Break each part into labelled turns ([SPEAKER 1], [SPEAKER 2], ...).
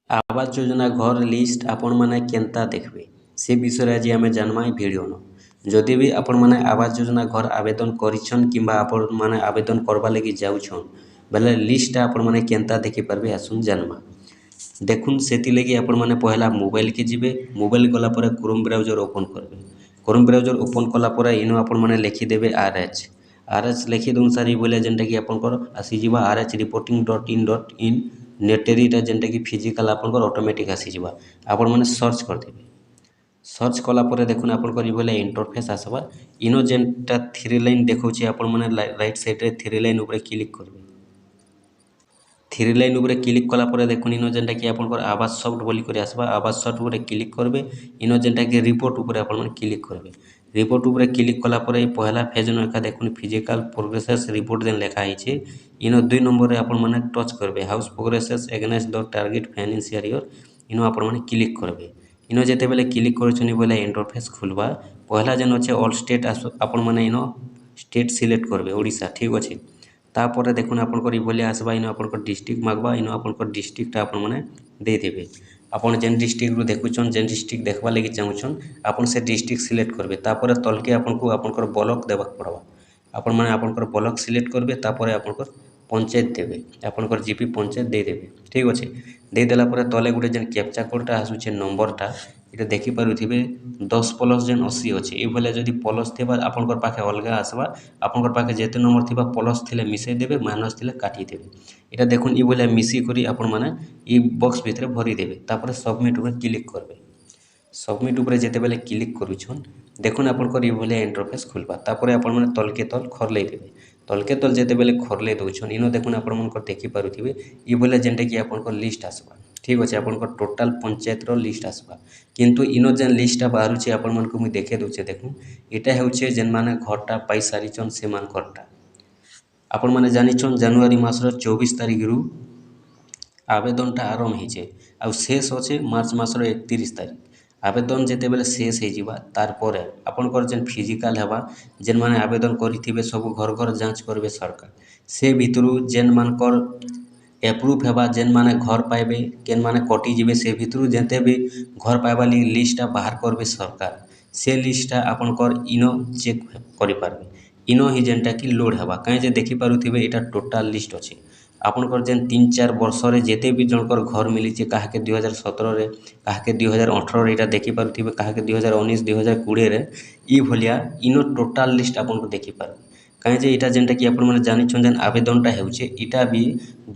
[SPEAKER 1] आवास योजना घर लिस्ट आपण मैंने केन्ता देखबे से विषय आज आम जानमा ये भिडियो न जदि भी आपण मैंने आवास योजना घर आवेदन करिछन किंबा आपण मैंने आवेदन करवा लगी जाउछन बेले लिस्टा आपण मैंने केन्ता देखिपारे आसुन जानमा देखुन से लगी आपण मैंने पहला मोबाइल के जिबे मोबाइल गला पर क्रोम ब्राउजर ओपन करबे क्रोम ब्राउजर ओपन कला इनु आपण मैंने लिखिदेवे आर एच लिखि दून सारी बोले जेनटा कि आपंकर आसीजा RH reporting.in.in नेटेरीटा जेनटा कि फिजिकाल आपंकर ऑटोमेटिक आसीजा आपण मैंने सर्च करदेवे सर्च कलापर देखुन आपंकर बोले इंटरफेस आसवा इनो जेनटा थ्री लाइन देखा आपण मैंने राइट साइड थ्री लाइन उपर क्लिक करबे थ्री लाइन उपर क्लिक कलापर देखुन इनो जेनटा कि आपंकर आवास सॉफ्ट बोलिक आसवा आवास सॉफ्ट उपर क्लिक करबे इनो जेनटा कि रिपोर्ट उपर आपण मैंने क्लिक करबे रिपोर्ट उपर क्लिक कलापर पहला फेज एका देखुन फिजिकाल प्रोग्रेसेस रिपोर्ट जेन लिखा है इनो 2 नंबर आपण मैंने टच करबे house progresses against the target financial year इनो आपण मैंने क्लिक करबे इनो जेते बेले क्लिक करछनी बोले इंटरफेस खुलबा पहला जेन अच्छे ऑल स्टेट आपण मैंने इनो स्टेट सिलेक्ट करबे ओडिशा ठीक अच्छे तापर देखुन आपंकर बोले आसवा इनो आपंकर डिस्ट्रिक्ट मागवा इनो आपंकर डिस्ट्रिक्ट आपण मैंने देदेवे आपन जेन डिस्ट्रिक्ट देखुन जेन डिस्ट्रिक्ट देखवा लगी चाहून आपन से डिस्ट्रिक्ट सिलेक्ट करबे तापर तलके आपको आपंकर ब्लॉक देवाक पड़वा आपण मैंने आपंकर ब्लॉक सिलेक्ट करबे तापर आपंकर पंचायत देवे आपंकर जीपी पंचायत देदेवे ठीक अच्छे देदेला तले गोटे जेन कैप्चा कोडटा आसूचे नंबरटा ये देखिपे 10+ जेन 80 अच्छे ये जदि प्लस थी आपंकर पाखे अलग आसवा आपंकर पाखे जेते नंबर थी प्लस थी मिसईदेवे माइनस थी काटिदेवे यहाँ देखुन ये भाया मिसिक आपण मैंने ये बॉक्स भितर भरीदेवे तापर सबमिट उपर क्लिक करबे सबमिट उपर जेते बेले क्लिक करुछन देखुन आपंकर ये भाया इंटरफेस खुलबा तापर आपण मैंने तलके तल खरलई देवे तलके तल जेते बेले खरलई दौन इनो देखुन आपंकर देखिपे ये भाया जेनटा कि आपंकर लिस्ट आसवा ठीक अच्छे आपंकर टोटाल पंचायत लिस्ट आसवा किंतु इनो जेन लिस्टा बाहर आपण मन को मुझे देखे दूचे देखूँ यहाँ हूँ जेन मैंने घरटा पाई सारीचन से घरटा आपण मैंने जानिछन जनवरी मासर 24 तारिख रु आवेदनटा आरंभ होचे आउ शेष अच्छे मार्च मासर 31 तारिख आवेदन जेते बेले शेष हो तार आपंकर जेन फिजिकाल हेबा जेन मैंने आवेदन करेंगे सब घर घर जांच करेंगे सरकार से भितर जेन मानकर एप्रुव हेबा जेन माने घर पाइबे केन माने कटिजे से भितर जेते भी घर पाइबा लगी लिस्टा बाहर करबे सरकार से लिस्टा आपंकर इनो चेक करें इनो ही जेनटा कि लोड हेबा कहीं देखिपे यहाँ टोटाल लिस्ट अच्छे आपंकर जेन 3-4 वर्ष जेते भी जनकर घर मिली क्या 2017 क्या 2018 यहाँ देखिपे क्या 2019 2020 ये भाया इनो टोटाल लिस्ट आपको देखिपारे कहीं यहाँ जेनटा कि आपण मैंने जानिछन जेन आवेदनटा होटा भी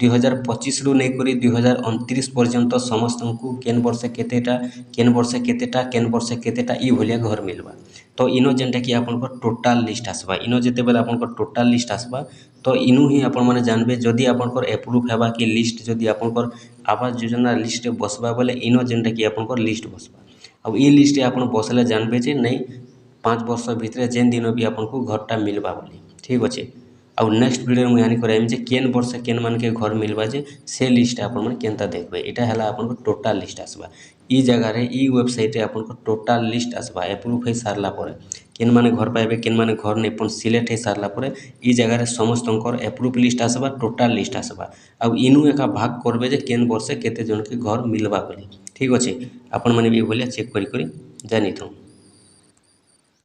[SPEAKER 1] 2025 रु नहीं करी 2029 पर्यंत समस्त को केन वर्ष केतेटा केन वर्ष केतेटा केन वर्ष केतेटा ये भाया घर मिलवा तो इनो जेनटा कि आपंकर टोटाल लिस्ट आसवा इनो जेते बेले आपंकर टोटाल लिस्ट आसवा तो इनु ही आपण मैंने जानबे जदि आपंकर एप्रुव हेबा कि लिस्ट जदि आपंकर आवास योजना लिस्ट बसवा बोले इनो जेनटा कि आपंकर लिस्ट बसवा अब ये लिस्ट आपन बसले जानबे जे नहीं 5 वर्ष भितर जेन दिन भी आपको घरटा मिलवा बोली ठीक अच्छे आउ नेक्स्ट वीडियो मुझे यानी कराइम जे केन वर्ष केन मान के घर मिलवा जे से लिस्ट आपण मैंने केनता देखबे यहाँ है आपन टोटाल लिस्ट आसवा ई जगह ई वेबसाइट आपन टोटाल लिस्ट आसवा एप्रुव हो सारा पर केन माने घर पाइबे केन माने घर नहीं पण सिलेक्ट हो सारा पर ई जगह समस्त एप्रुव लिस्ट आसवा टोटाल लिस्ट आसवा आउ इनु एका भाग करबे जे केन वर्ष केते जन के घर मिलवा बोली ठीक अच्छे आपण मैंने भी भाया चेक करी जानी था।